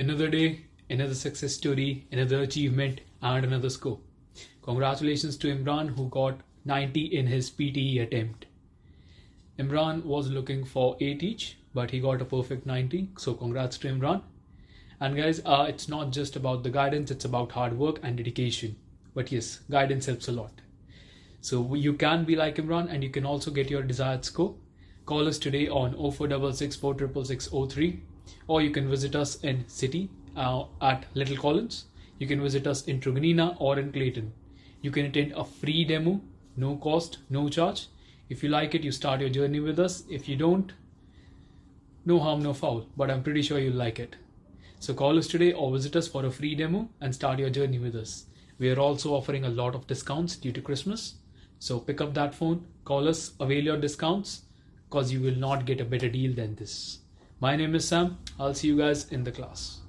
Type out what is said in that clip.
Another day, another success story, another achievement, and another score. Congratulations to Imran, who got 90 in his PTE attempt. Imran was looking for 8 each, but he got a perfect 90. So congrats to Imran. And guys, it's not just about the guidance, it's about hard work and dedication. But yes, guidance helps a lot. So you can be like Imran and you can also get your desired score. Call us today on 0466 466 or you can visit us in City at Little Collins. You can visit us in Truganina or in Clayton. You can attend a free demo, no cost, no charge. If you like it, you start your journey with us. If you don't, no harm, no foul, but I'm pretty sure you'll like it. So call us today or visit us for a free demo and start your journey with us. We are also offering a lot of discounts due to Christmas. So pick up that phone, call us, avail your discounts, because you will not get a better deal than this. My name is Sam. I'll see you guys in the class.